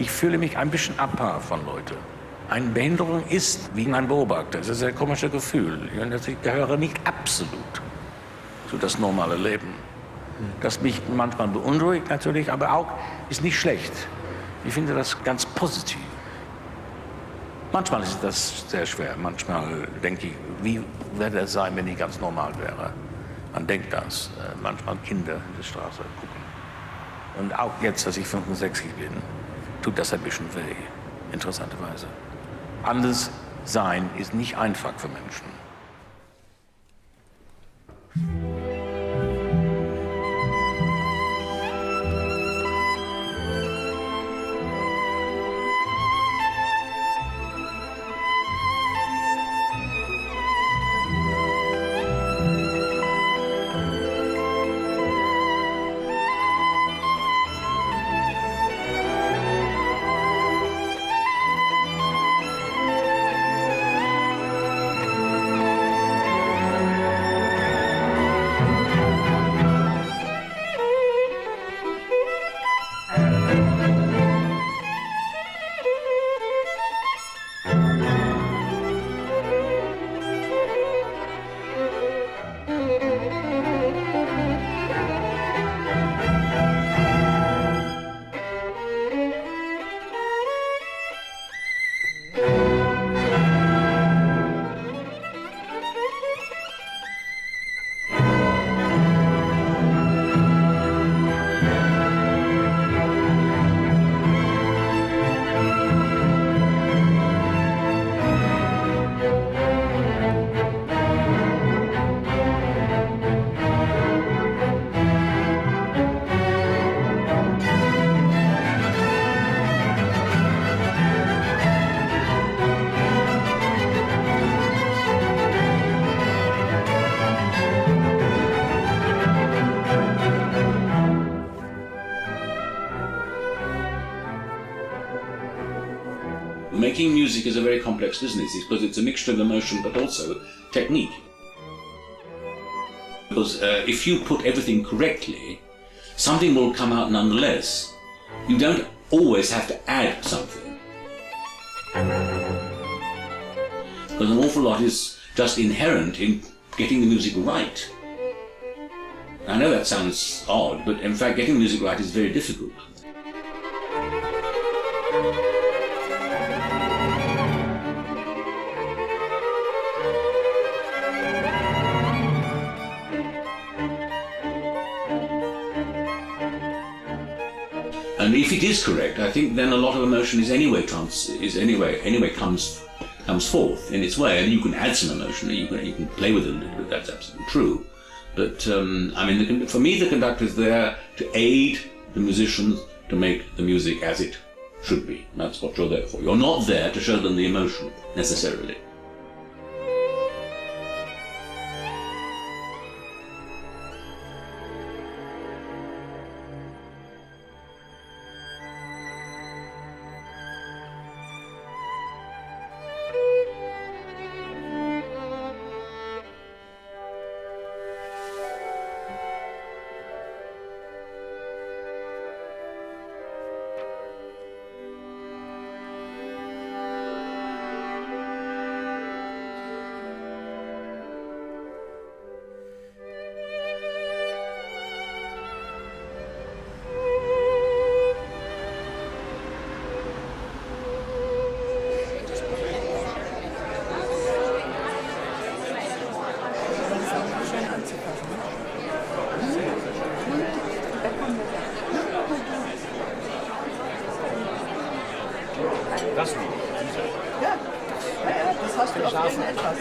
Ich fühle mich ein bisschen apart von Leuten. Eine Behinderung ist wie ein Beobachter. Das ist ein sehr komisches Gefühl. Ich gehöre nicht absolut zu das normale Leben. Das mich manchmal beunruhigt natürlich, aber auch ist nicht schlecht. Ich finde das ganz positiv. Manchmal ist das sehr schwer. Manchmal denke ich, wie würde es sein, wenn ich ganz normal wäre? Man denkt das. Manchmal Kinder in der Straße gucken. Und auch jetzt, dass ich 65 bin, tut das ein bisschen weh, interessanterweise. Anders sein ist nicht einfach für Menschen. Making music is a very complex business because it's a mixture of emotion but also technique. Because if you put everything correctly, something will come out nonetheless. You don't always have to add something. Because an awful lot is just inherent in getting the music right. I know that sounds odd, but in fact getting the music right is very difficult. And if it is correct, I think then a lot of emotion is anyway comes forth in its way, and you can add some emotion, you can play with it a little bit. That's absolutely true. But I mean, for me, the conductor is there to aid the musicians to make the music as it should be. That's what you're there for. You're not there to show them the emotion necessarily. Das nicht. Ja, das hast du auf irgendetwas.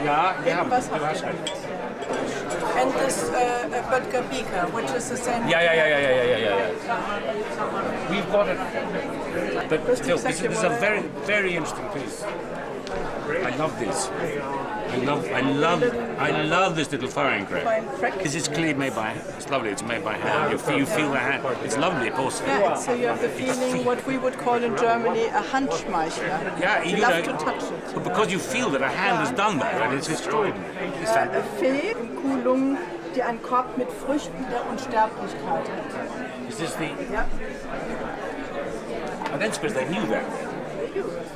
Ja, wir haben es. And this vodka beaker, which is the same. Yeah. We've got it. But still, this is a very, very interesting piece. I love this. I love this little fire engraving. Because it's clearly made by hand. It's lovely. It's made by hand. You feel the hand. It's lovely porcelain. Yeah, so you have the feeling what we would call in Germany a Handschmeichler. Yeah, you love to touch it. But because you feel that a hand has done that, and it's extraordinary. It's fantastic. Fee in Kuhlung, die einen Korb mit Früchten der Unsterblichkeit hat. Is this the? Ja. I don't suppose they knew that.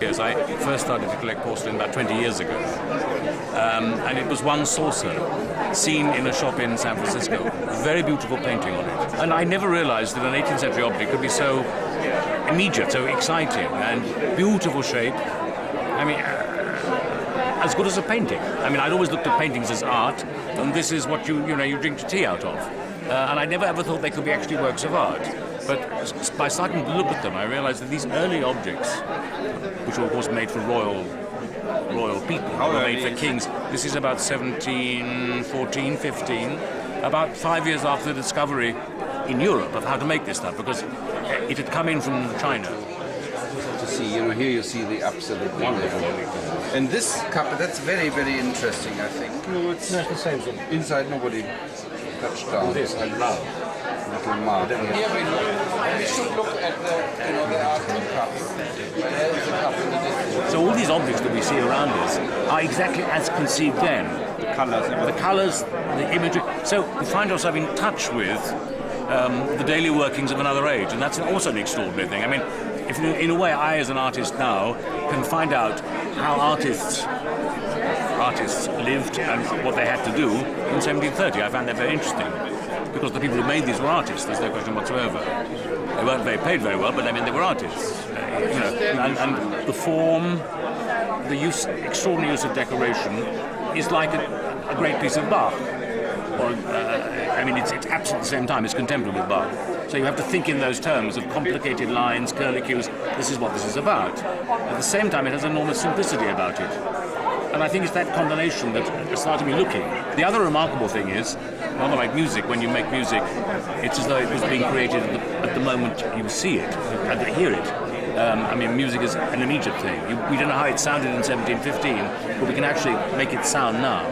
Yes, I first started to collect porcelain about 20 years ago. And it was one saucer seen in a shop in San Francisco. Very beautiful painting on it. And I never realized that an 18th century object could be so immediate, so exciting, and beautiful shape. I mean, as good as a painting. I mean, I'd always looked at paintings as art, and this is what you drink your tea out of. And I never ever thought they could be actually works of art. But by starting to look at them, I realized that these early objects, which were of course made for royal people, were made for kings. This is about 1714, 15, about 5 years after the discovery in Europe of how to make this stuff, because it had come in from China. To see, here you see the absolutely wonderful. And this cup, that's very, very interesting, I think. No, it's not the same thing. Inside nobody touched down. This, I love. Little mark. Here we should look at the art of the cup. There is a cup in the distance. So all these objects that we see around us are exactly as conceived then. The colours, the imagery. So we find ourselves in touch with the daily workings of another age, and that's also an extraordinary thing. I mean, if in a way I, as an artist now, can find out how artists lived and what they had to do in 1730, I found that very interesting. Because the people who made these were artists, there's no question whatsoever. They weren't paid very well, but I mean they were artists. And the form, the extraordinary use of decoration is like a great piece of Bach. Or, I mean, it's absolutely the same time, it's contemporary with Bach. So you have to think in those terms of complicated lines, curlicues, this is what this is about. At the same time, it has enormous simplicity about it. And I think it's that combination that started me looking. The other remarkable thing is, rather like music, when you make music, it's as though it was being created at the moment you see it, and hear it. I mean, music is an immediate thing. We don't know how it sounded in 1715, but we can actually make it sound now.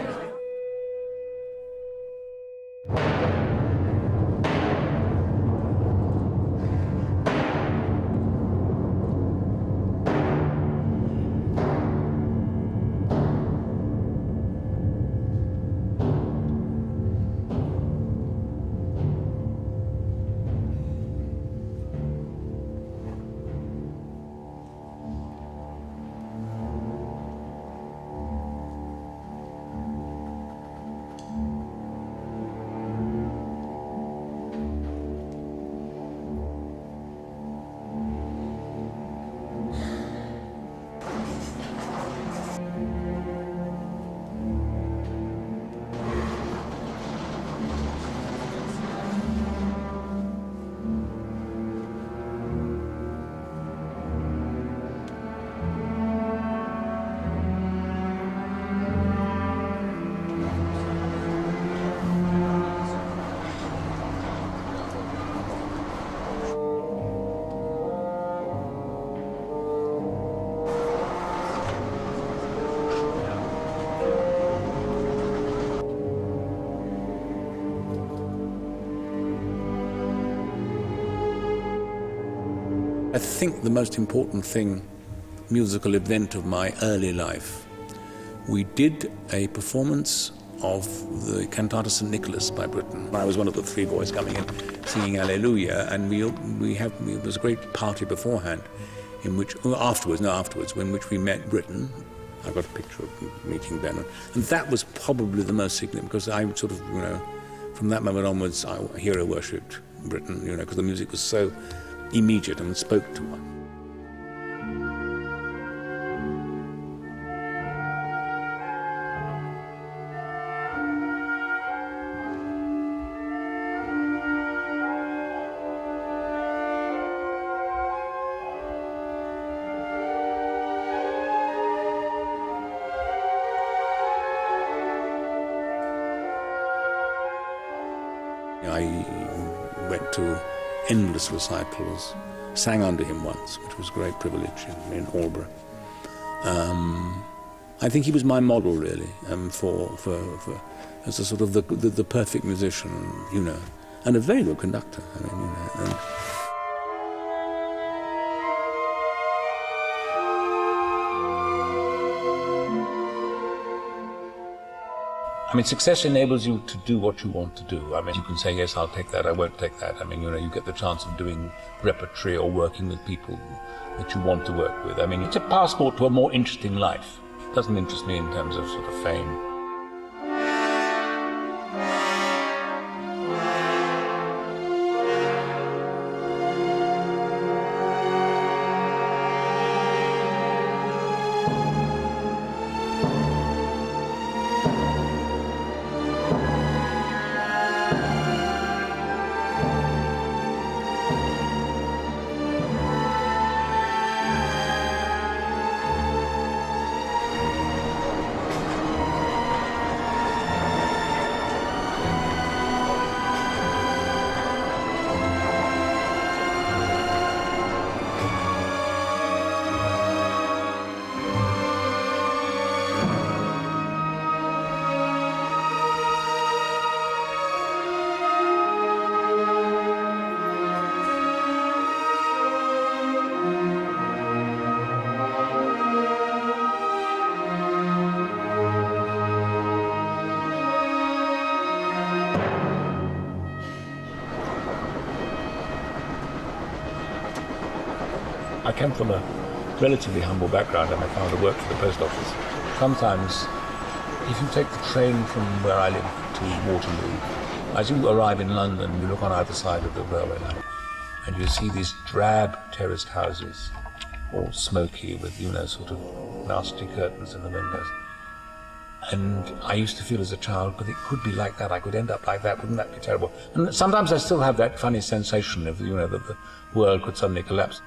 I think the most important musical event of my early life, we did a performance of the cantata St. Nicholas by Britten. I was one of the three boys coming in singing Alleluia, and there was a great party beforehand in which, afterwards, in which we met Britten. I got a picture of meeting Ben, and that was probably the most significant, because I sort of, from that moment onwards, I hero worshipped Britten, because the music was so immediate and spoke to one. I went to endless recitals, sang under him once, which was a great privilege in Albury. I think he was my model, really, as a sort of the perfect musician, and a very good conductor. I mean, success enables you to do what you want to do. I mean, you can say, yes, I'll take that, I won't take that. I mean, you get the chance of doing repertoire or working with people that you want to work with. I mean, it's a passport to a more interesting life. It doesn't interest me in terms of sort of fame. I came from a relatively humble background and my father worked for the post office. Sometimes, if you take the train from where I live to Waterloo, as you arrive in London, you look on either side of the railway line and you see these drab terraced houses, all smoky with, sort of nasty curtains in the windows. And I used to feel as a child, but it could be like that, I could end up like that, wouldn't that be terrible? And sometimes I still have that funny sensation of, that the world could suddenly collapse.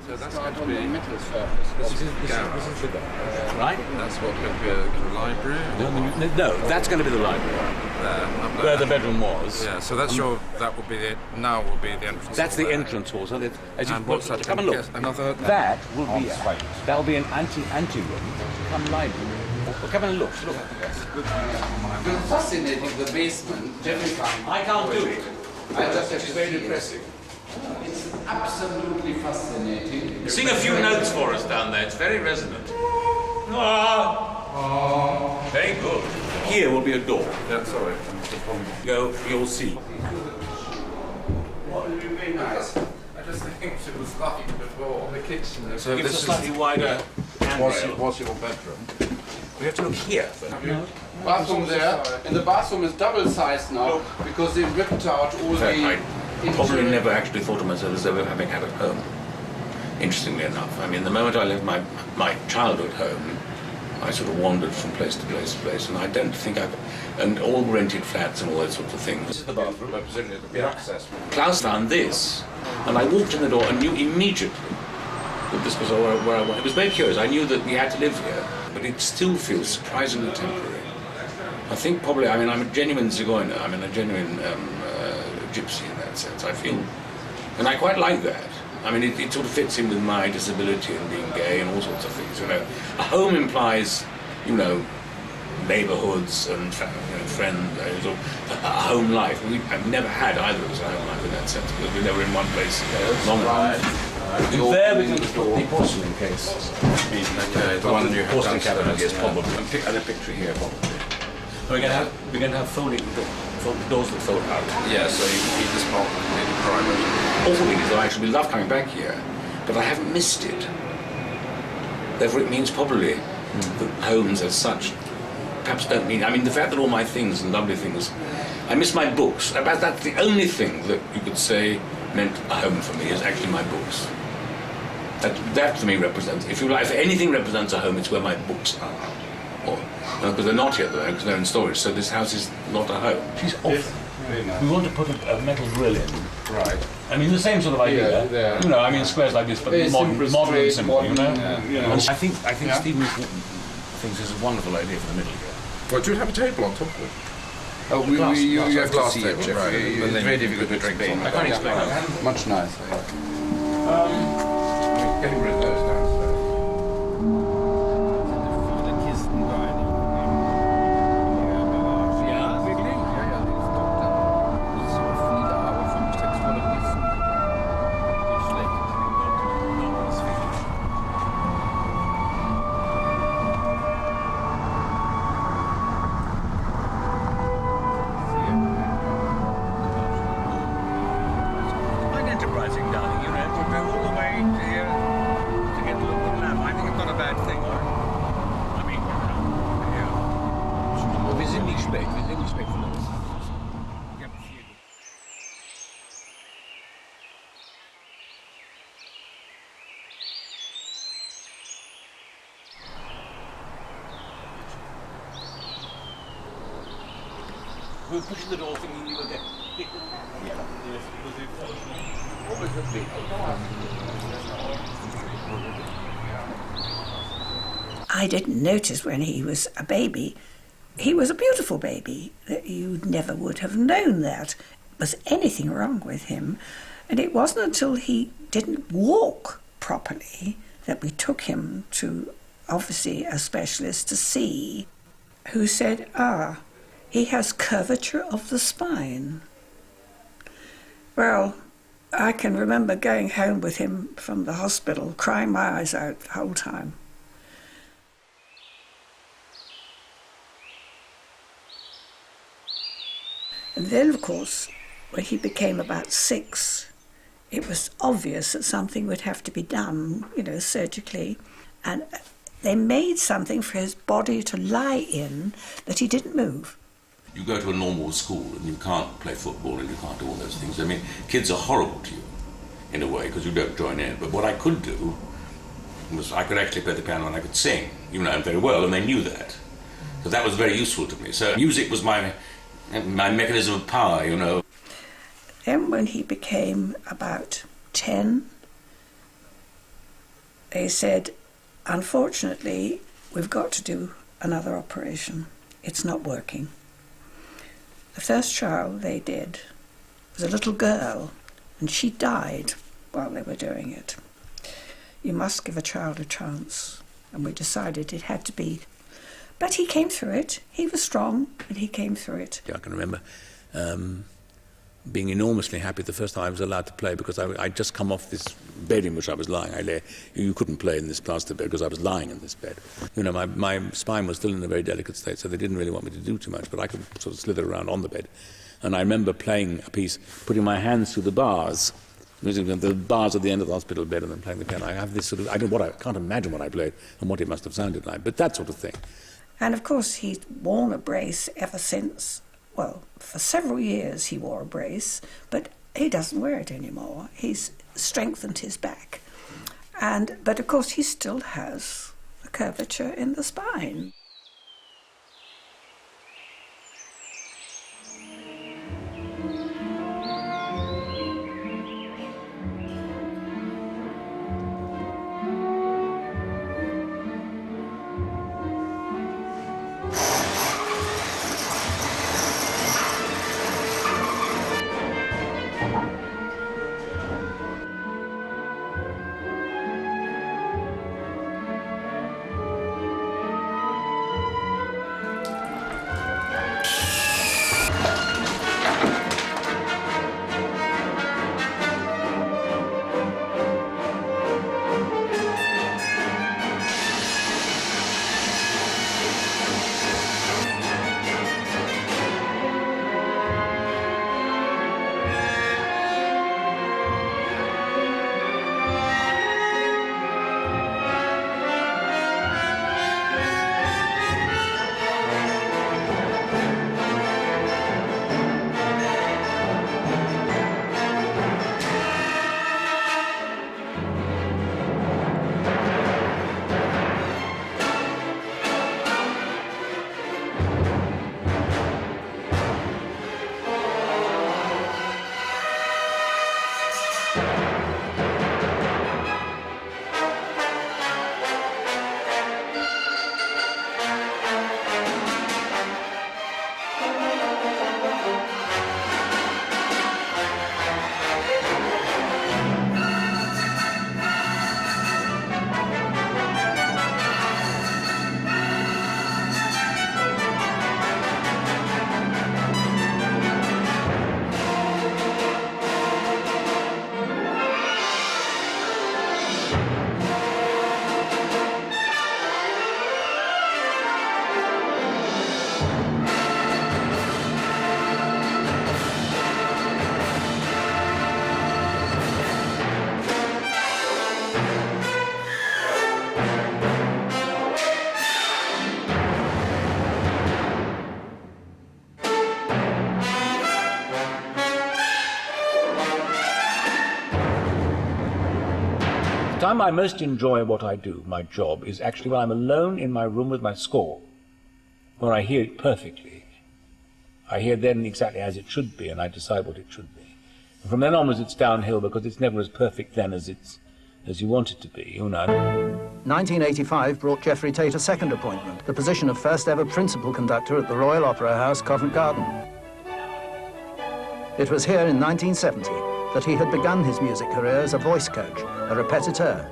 So that's going to be metal surface. This is the right? That's what's going to be a library? No, that's going to be the library. Where the bedroom was. Yeah, so that's that will be now will be the entrance. That's the entrance hall. So that, as you what's that? Come and look. Yes, another. That will be that'll be an anti-room. Come library. Well, come and look. It's fascinating, the basement. Jeffrey Tate. I can't do it. It's very depressing. It's absolutely fascinating. Sing a few notes for us down there. It's very resonant. Very good. Here will be a door. Yeah, sorry. You'll see. What would be very nice? I just think it was like before the kitchen. So Give us a slightly wider handrail. What's your bedroom? We have to look here. Bathroom there, and the bathroom is double sized now because they ripped out all the. I probably never actually thought of myself as ever having had a home. Interestingly enough, I mean, the moment I left my childhood home, I sort of wandered from place to place to place, and I don't think and all rented flats and all those sorts of things. This is the bathroom, but presumably it could be access. Klaus found this, and I walked in the door and knew immediately that this was where I wanted. It was very curious. I knew that we had to live here, but it still feels surprisingly temporary. I think probably, I mean, I'm a genuine Zigeuner, I'm a genuine gypsy in that sense, I feel. And I quite like that. I mean, it sort of fits in with my disability and being gay and all sorts of things, A home implies, neighbourhoods and friends, a home life. I've never had either of us a home life in that sense, because we're never in one place long enough. There we can put the porcelain case. The one you have porcelain cabinet, yes, downstairs, probably. And a picture here, probably. We're going to have folding doors that fold out. Yeah, so you just pop in private. All the thing is, I actually love coming back here, but I haven't missed it. Therefore, it means probably that homes as such perhaps don't mean. I mean, the fact that all my things and lovely things, I miss my books. That's the only thing that you could say meant a home for me, is actually my books. That to me represents, if you like, if anything represents a home, it's where my books are. Because they're not yet there, because they're in storage, so this house is not a home. She's off. We want to put a metal grill in. Right. I mean, the same sort of idea. Yeah. You know, I mean, squares like this, but modern and simple, you know? Yeah. And I think Stephen thinks this is a wonderful idea for the middle here. Well, do you have a table on top of it? Oh, you have glass table, Jeffrey. It's very difficult to drink from. I can't explain that. Much nicer. Getting rid of those downstairs. We were pushing the door thinking you were getting... I didn't notice when he was a baby. He was a beautiful baby. You never would have known that was anything wrong with him. And it wasn't until he didn't walk properly that we took him to, obviously, a specialist to see, who said, he has curvature of the spine. Well, I can remember going home with him from the hospital, crying my eyes out the whole time. And then, of course, when he became about 6, it was obvious that something would have to be done, surgically. And they made something for his body to lie in that he didn't move. You go to a normal school and you can't play football and you can't do all those things. I mean, kids are horrible to you, in a way, because you don't join in. But what I could do was I could actually play the piano and I could sing, even though I'm very well, and they knew that. So that was very useful to me. So music was my mechanism of power, Then when he became about 10, they said, unfortunately, we've got to do another operation. It's not working. The first child they did was a little girl, and she died while they were doing it. You must give a child a chance, and we decided it had to be. But he came through it. He was strong, and he came through it. I can remember being enormously happy the first time I was allowed to play, because I'd just come off this bed in which I was lying. You couldn't play in this plaster bed because I was lying in this bed. My spine was still in a very delicate state, so they didn't really want me to do too much, but I could sort of slither around on the bed. And I remember playing a piece, putting my hands through the bars at the end of the hospital bed, and then playing the piano. I have this sort of, I can't imagine what I played and what it must have sounded like, but that sort of thing. And of course he's worn a brace ever since. Well, for several years he wore a brace, but he doesn't wear it anymore. He's strengthened his back. But of course he still has a curvature in the spine. The time I most enjoy what I do, my job, is actually when I'm alone in my room with my score, where I hear it perfectly. I hear then exactly as it should be, and I decide what it should be. And from then onwards, it's downhill because it's never as perfect then as you want it to be, you know. 1985 brought Jeffrey Tate a second appointment, the position of first ever principal conductor at the Royal Opera House, Covent Garden. It was here in 1970 that he had begun his music career as a voice coach, a repetiteur.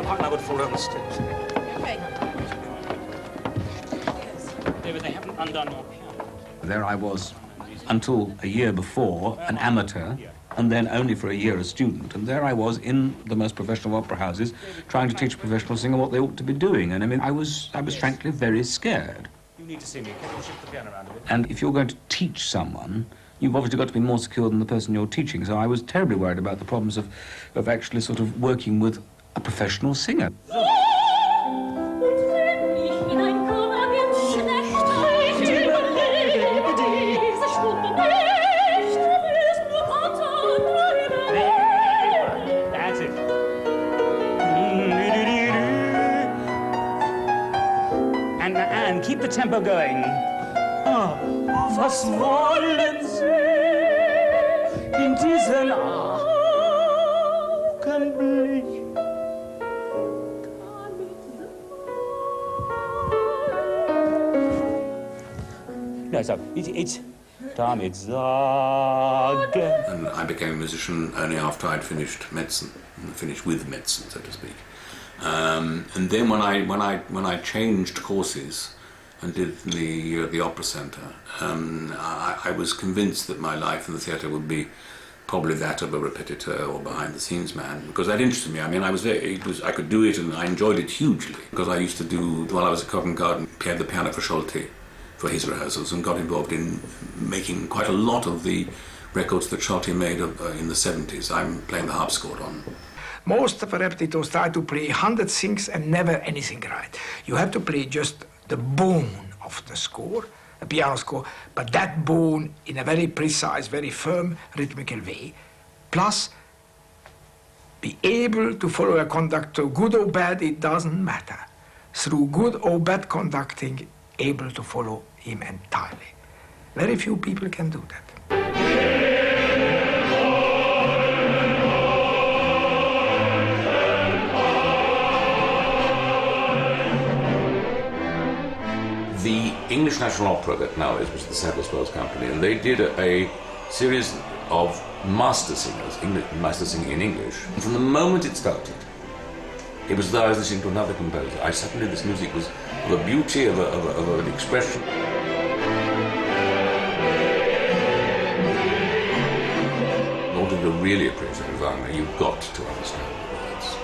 I would fall down the steps. Okay. David, they haven't undone your piano. There I was, until a year before, an amateur, and then only for a year a student. And there I was in the most professional opera houses, trying to teach a professional singer what they ought to be doing. And I mean, I was frankly very scared. You need to see me. Can you shift the piano around a bit? And if you're going to teach someone, you've obviously got to be more secure than the person you're teaching. So I was terribly worried about the problems of actually sort of working with a professional singer. That's it. And keep the tempo going. Was wollen Sie in diesen Augenblick? No, so it's damit sagen. And I became a musician only after I'd finished medicine, finished with medicine, so to speak. And then when I changed courses and did the opera centre, I was convinced that my life in the theatre would be probably that of a repetiteur or behind-the-scenes man, because that interested me. I mean, I could do it, and I enjoyed it hugely, because I used to do, while I was at Covent Garden, played the piano for Schulte for his rehearsals, and got involved in making quite a lot of the records that Schulte made in the 70s. I'm playing the harpsichord on. Most of the repetiteurs try to play 100 things and never anything right. You have to play just the bone of the score, a piano score, but that bone in a very precise, very firm, rhythmical way. Plus, be able to follow a conductor, good or bad, it doesn't matter. Through good or bad conducting, able to follow him entirely. Very few people can do that. The English National Opera that now is, which is the Sadler's Wells Company, and they did a series of master singers, master singing in English. And from the moment it started, it was as though I was listening to another composer. Suddenly this music was of a beauty, of an expression. In order to really appreciate Wagner, you've got to understand the words.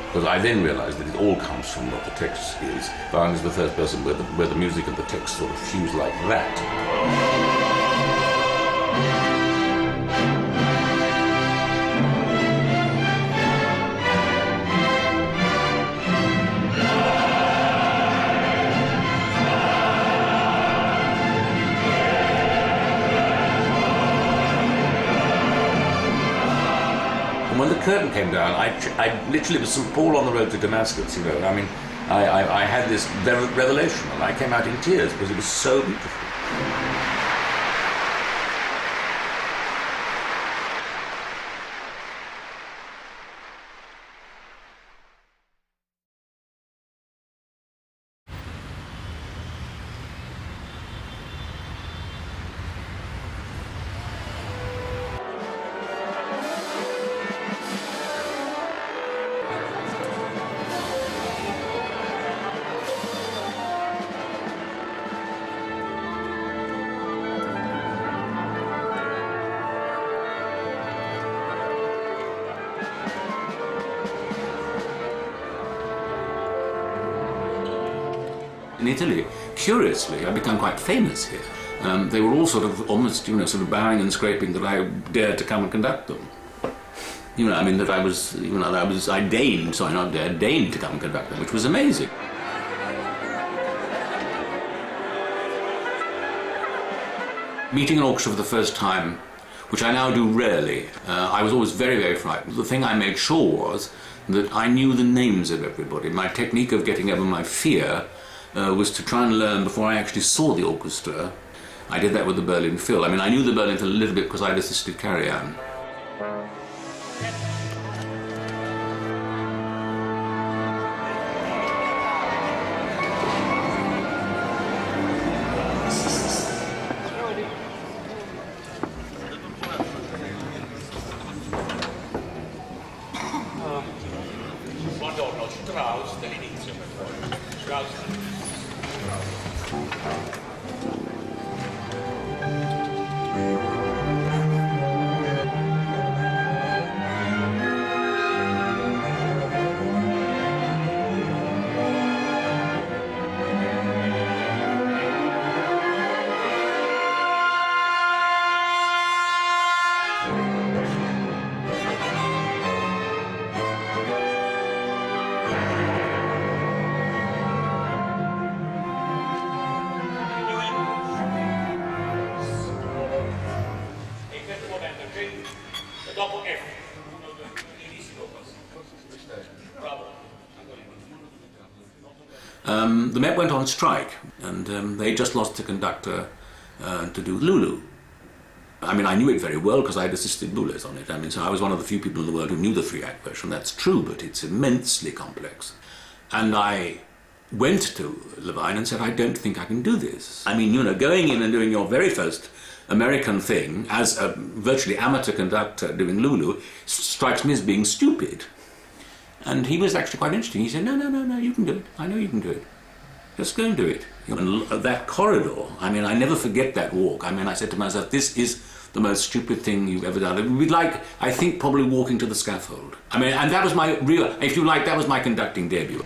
Because I then realized that it all comes from what the text is. Wagner is the first person where the music and the text sort of fuse like that. When the curtain came down, I literally was St. Paul on the road to Damascus, you know. I mean, I had this revelation, and I came out in tears because it was so beautiful. In Italy, curiously, I became quite famous here. They were all sort of almost, sort of bowing and scraping that I dared to come and conduct them. I mean, that I deigned to come and conduct them, which was amazing. Meeting an orchestra for the first time, which I now do rarely, I was always very, very frightened. The thing I made sure was that I knew the names of everybody. My technique of getting over my fear was to try and learn before I actually saw the orchestra. I did that with the Berlin Phil. I mean, I knew the Berlin Phil a little bit because I'd assisted Carry-On. The Met went on strike, and they just lost the conductor to do Lulu. I mean, I knew it very well because I had assisted Boulez on it. I mean, so I was one of the few people in the world who knew the three-act version. That's true, but it's immensely complex. And I went to Levine and said, I don't think I can do this. I mean, going in and doing your very first American thing as a virtually amateur conductor doing Lulu strikes me as being stupid. And he was actually quite interesting. He said, no, you can do it. I know you can do it. Just go and do it. And that corridor, I mean, I never forget that walk. I mean, I said to myself, this is the most stupid thing you've ever done. It would be like, I think, probably walking to the scaffold. I mean, and that was my real, if you like, that was my conducting debut.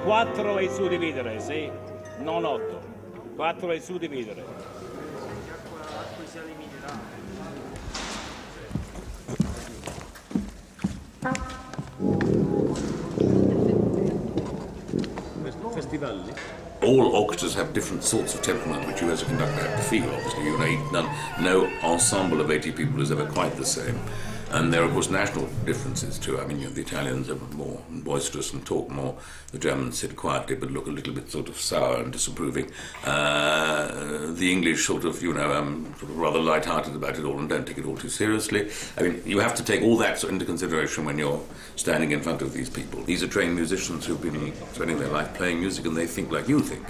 4 e suddividere, sì? Non 8. 4 e suddividere. Festivalli? All orchestras have different sorts of temperament, which you as a conductor have to feel, obviously. You know, no ensemble of 80 people is ever quite the same. And there are, of course, national differences too. I mean, you know, the Italians are more boisterous and talk more. The Germans sit quietly but look a little bit sort of sour and disapproving. The English sort of, you know, sort of rather light-hearted about it all and don't take it all too seriously. I mean, you have to take all that into consideration when you're standing in front of these people. These are trained musicians who've been spending their life playing music, and they think like you think.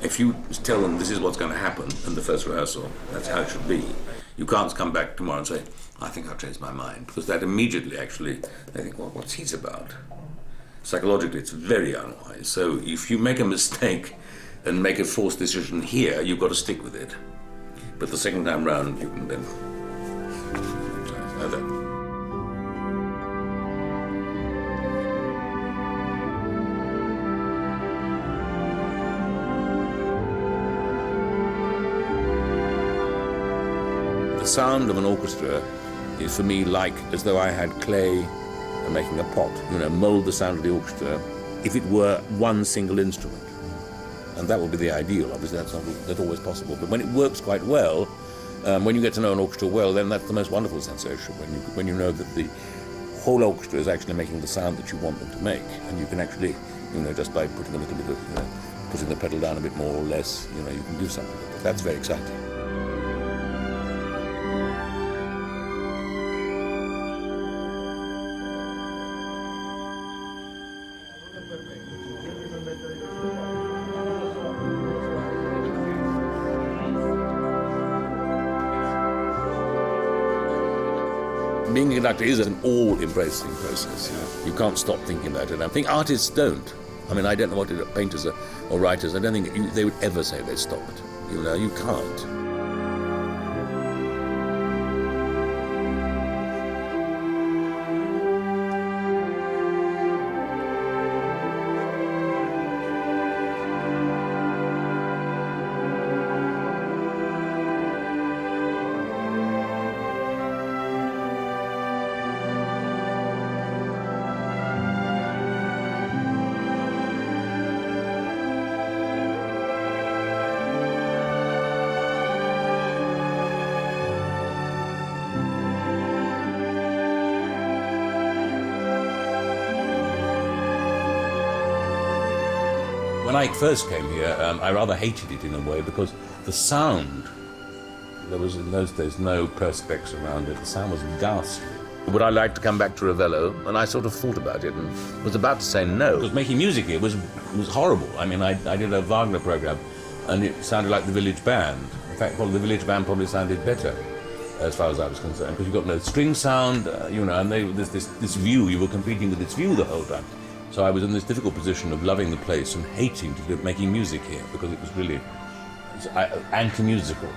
If you tell them this is what's going to happen in the first rehearsal, that's how it should be, you can't come back tomorrow and say, I think I've changed my mind, because that immediately actually, they think, well, what's he about? Psychologically, it's very unwise. So if you make a mistake and make a forced decision here, you've got to stick with it. But the second time round, you can then... The sound of an orchestra is for me like as though I had clay and making a pot. You know, mould the sound of the orchestra if it were one single instrument. And that would be the ideal. Obviously, that's not always possible. But when it works quite well, when you get to know an orchestra well, then that's the most wonderful sensation, when you know that the whole orchestra is actually making the sound that you want them to make. And you can actually, you know, just by putting a little bit of, you know, putting the pedal down a bit more or less, you know, you can do something with it. That's very exciting. Being a conductor is an all-embracing process. You can't stop thinking about it. I think artists don't. I mean, I don't know what painters or writers, I don't think they would ever say they stopped. You know, you can't. When I first came here, I rather hated it in a way because the sound, there was in those days no perspex around it, the sound was ghastly. Would I like to come back to Ravello? And I sort of thought about it and was about to say no. Because making music here was horrible. I mean, I did a Wagner program and it sounded like the village band. In fact, well, the village band probably sounded better as far as I was concerned, because you got no string sound, you know, and this view, you were competing with this view the whole time. So I was in this difficult position of loving the place and hating to do making music here, because it was really anti-musical.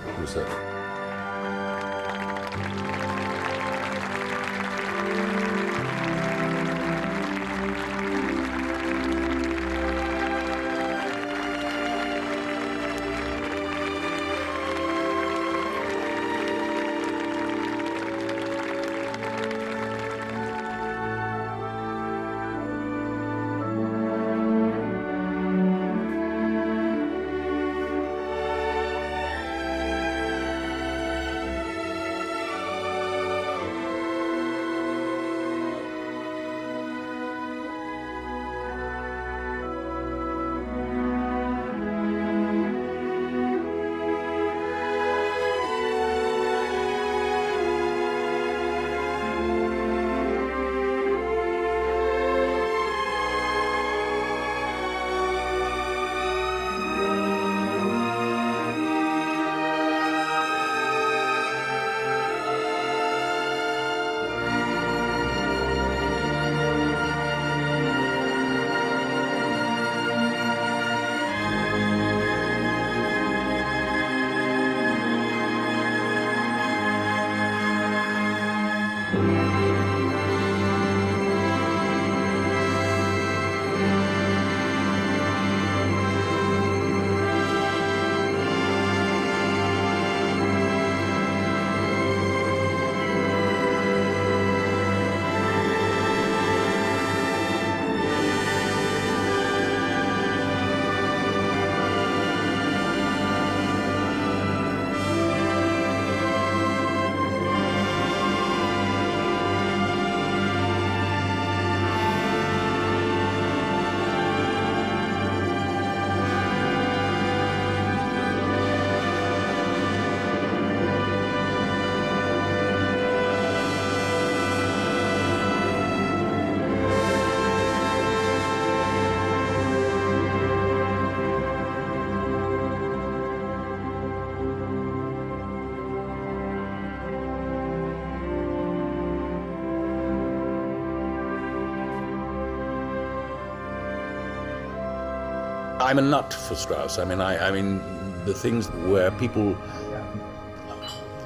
I'm a nut for Strauss. I mean, the things where people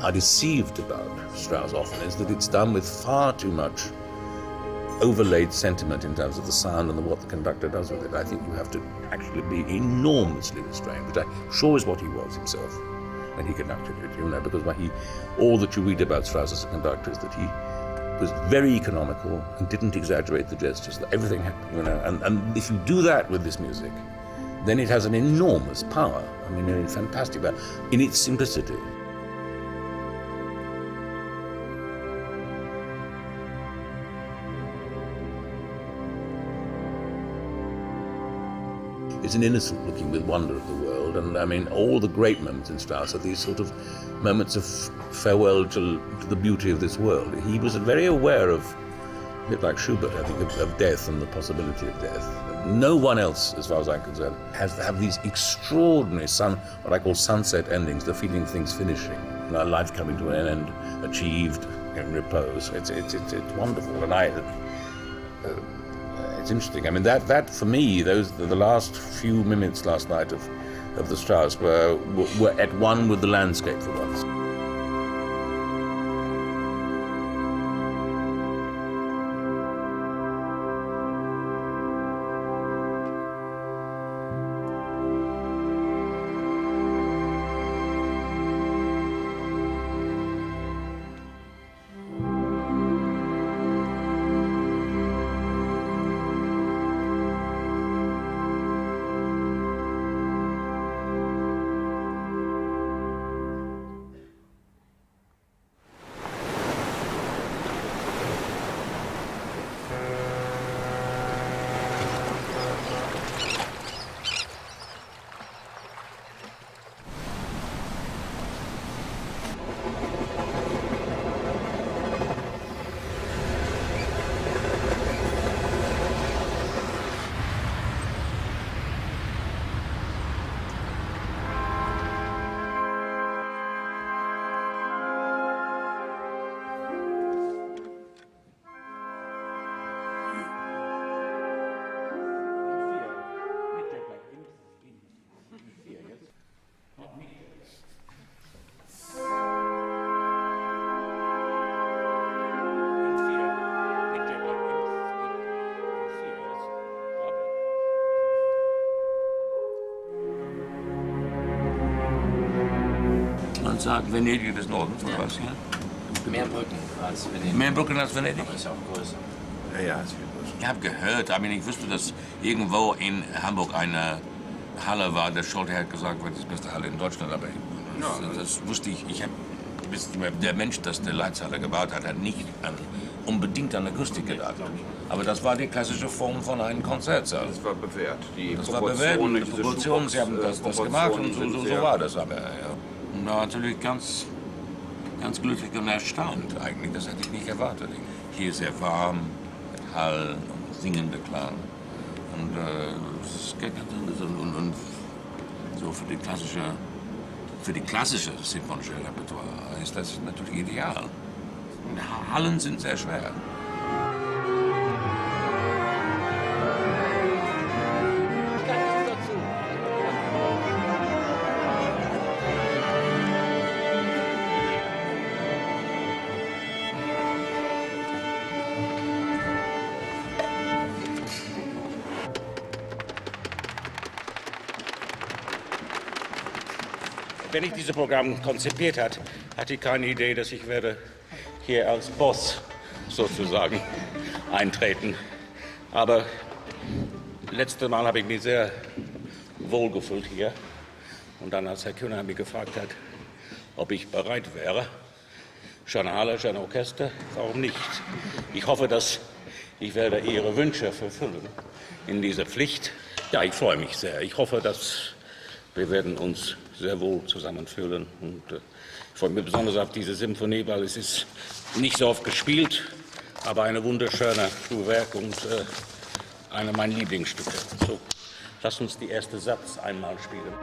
are deceived about Strauss often is that it's done with far too much overlaid sentiment in terms of the sound and what the conductor does with it. I think you have to actually be enormously restrained, which I'm sure is what he was himself when he conducted it, because all that you read about Strauss as a conductor is that he was very economical and didn't exaggerate the gestures, that everything happened, and if you do that with this music, then it has an enormous power. I mean, a fantastic power in its simplicity. It's an innocent looking with wonder at the world, and I mean, all the great moments in Strauss are these sort of moments of farewell to the beauty of this world. He was very aware of, a bit like Schubert, I think, of death and the possibility of death. No one else, as far as I'm concerned, has to have these extraordinary what I call sunset endings, the feeling of things finishing, our life coming to an end, achieved in repose. It's wonderful, and it's interesting. I mean, that for me, the last few minutes last night of the Strauss were at one with the landscape for once. Man sagt Venedig des Nordens, oder was? Mehr Brücken als Venedig. Mehr Brücken als Venedig? Aber ist auch größer. Ja, ist viel größer. Ich habe gehört, ich wusste, dass irgendwo in Hamburg eine Halle war, der Scholte hat gesagt, das ist die beste Halle in Deutschland, aber das wusste ich. Der Mensch, der die Leitzhalle gebaut hat, hat nicht unbedingt an Akustik gedacht. Aber das war die klassische Form von einem Konzertsaal. Das war bewährt. Die Proportionen, sie haben das gemacht und so war das aber. Ja. Und war natürlich ganz glücklich und erstaunt eigentlich. Das hätte ich nicht erwartet. Hier ist sehr warm, mit Hall und singende Klang. Und es geht ganz anders. Und so für die klassische symphonische Repertoire ist das natürlich ideal. Hallen sind sehr schwer. Wenn ich dieses Programm konzipiert hatte ich keine Idee, dass ich werde hier als Boss sozusagen eintreten. Aber letztes Mal habe ich mich sehr wohl gefühlt hier. Und dann, als Herr Kühner mich gefragt hat, ob ich bereit wäre, schon Halle, schon Orchester, warum nicht? Ich hoffe, dass ich werde Ihre Wünsche erfüllen in dieser Pflicht. Ja, ich freue mich sehr. Ich hoffe, dass wir werden uns sehr wohl zusammenfühlen. Und ich freue mich besonders auf diese Symphonie, weil es ist nicht so oft gespielt, aber eine wunderschöne Schuhwerk und eine meiner Lieblingsstücke. So, lass uns den ersten Satz einmal spielen.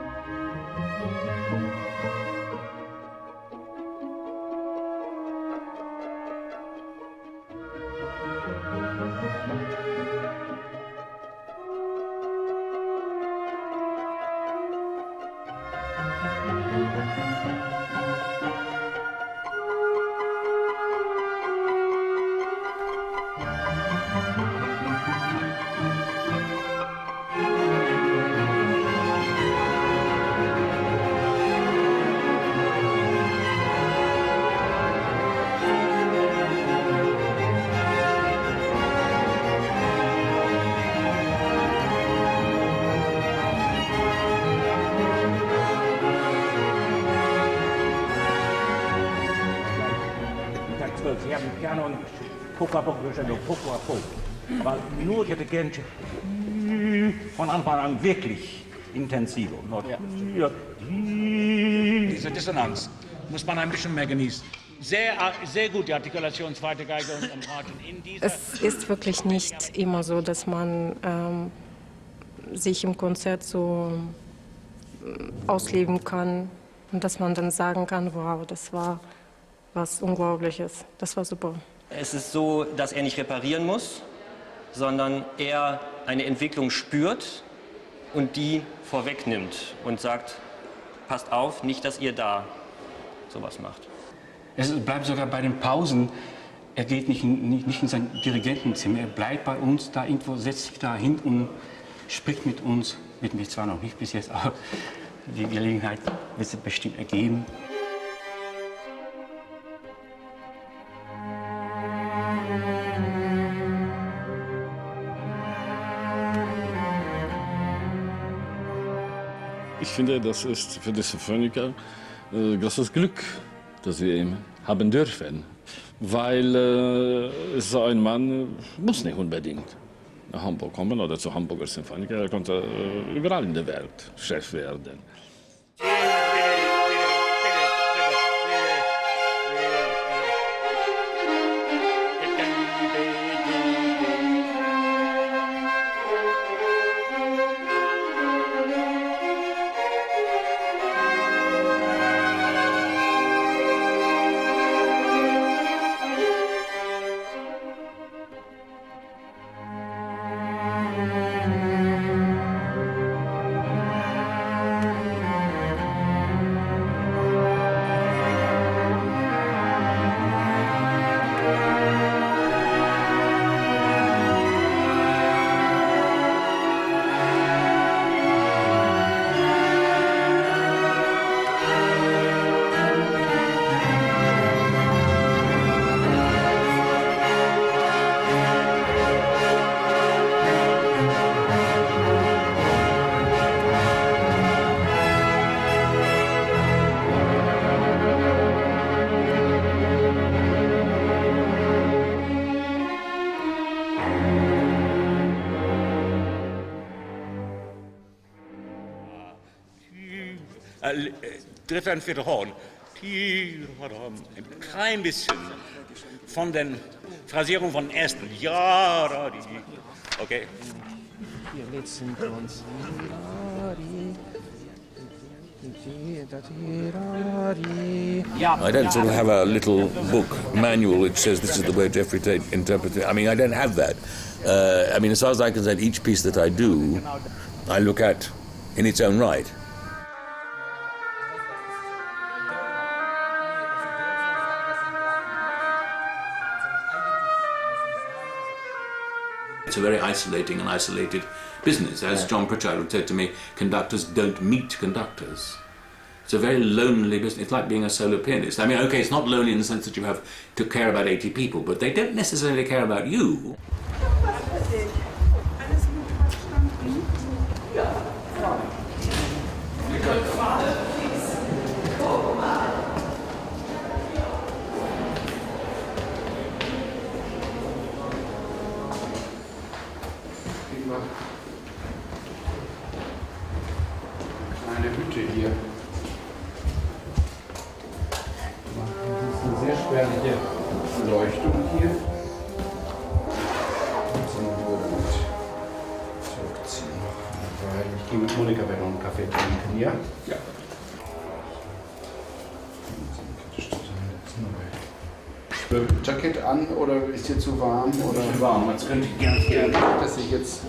Sie haben Piano und poco a poco crescendo, poco a poco. Aber nur, ich hätte gern von Anfang an wirklich intensiver. Ja. Diese Dissonanz muss man ein bisschen mehr genießen. Sehr gut die Artikulation, zweite Geige und Martin in dieser. Es ist wirklich nicht immer so, dass man sich im Konzert so ausleben kann und dass man dann sagen kann, wow, das war was Unglaubliches, das war super. Es ist so, dass er nicht reparieren muss, sondern er eine Entwicklung spürt und die vorwegnimmt und sagt, passt auf, nicht, dass ihr da sowas macht. Es bleibt sogar bei den Pausen. Er geht nicht in sein Dirigentenzimmer, er bleibt bei uns da irgendwo, setzt sich da hin und spricht mit uns. Mit mir zwar noch nicht bis jetzt, aber die Gelegenheit wird sich bestimmt ergeben. Ich finde, das ist für die Symphoniker großes Glück, das wir haben dürfen. Weil so ein Mann muss nicht unbedingt nach Hamburg kommen oder zu Hamburger Symphoniker. Er konnte überall in der Welt Chef werden. Dritte und vierte Horn. Ein klein bisschen von den Phrasierungen von ersten. Ja, da, die. Okay. Hier letzten Tons. I don't sort of have a little book manual which says this is the way Jeffrey Tate interprets it. I mean, I don't have that. I mean, as far as I can say, each piece that I do, I look at in its own right. It's a very isolating and isolated business. As John Pritchard said to me, conductors don't meet conductors. It's a very lonely business. It's like being a solo pianist. I mean, okay, it's not lonely in the sense that you have to care about 80 people, but they don't necessarily care about you. Kleine Hütte hier. Das ist eine sehr spärliche Beleuchtung hier. Jetzt sind wir gut zurückziehen. Weil ich gehe mit Monika noch einen Kaffee trinken, ja? Ja. Jackett an oder ist hier zu warm? Oder? Zu warm, jetzt könnte ich gerne. Dass ich jetzt.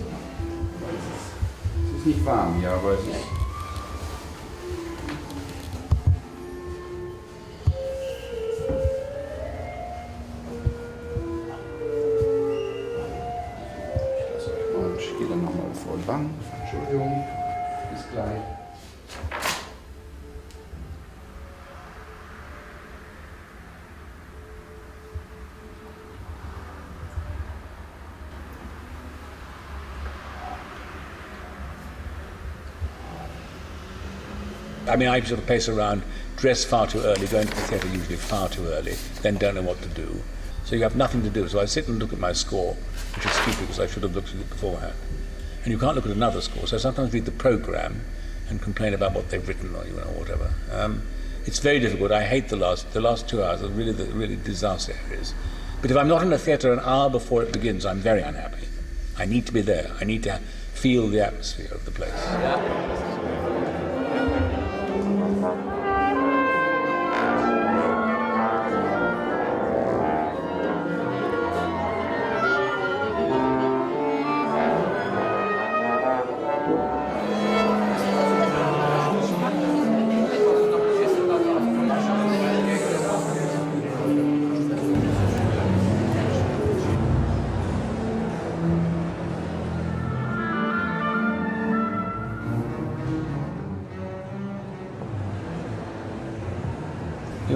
Es ist nicht warm hier, aber es ist. slide. I mean, I sort of pace around, dress far too early, go into the theatre usually far too early, then don't know what to do. So you have nothing to do. So I sit and look at my score, which is stupid because I should have looked at it beforehand. And you can't look at another score. So I sometimes read the programme and complain about what they've written or whatever. It's very difficult. I hate the last 2 hours are really disaster areas. But if I'm not in a theatre an hour before it begins, I'm very unhappy. I need to be there. I need to feel the atmosphere of the place. Yeah.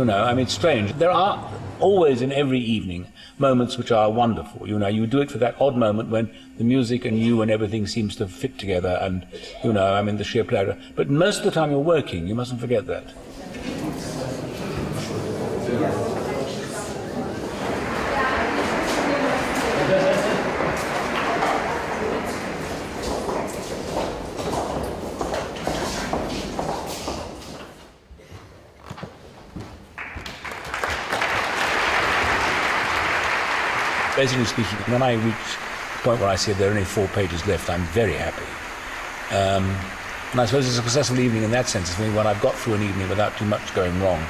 I mean, it's strange. There are always in every evening moments which are wonderful. You do it for that odd moment when the music and you and everything seems to fit together and, I mean, the sheer pleasure. But most of the time you're working, you mustn't forget that. Basically speaking, when I reach the point where I see there are only 4 pages left, I'm very happy. And I suppose it's a successful evening in that sense. I mean, when I've got through an evening without too much going wrong.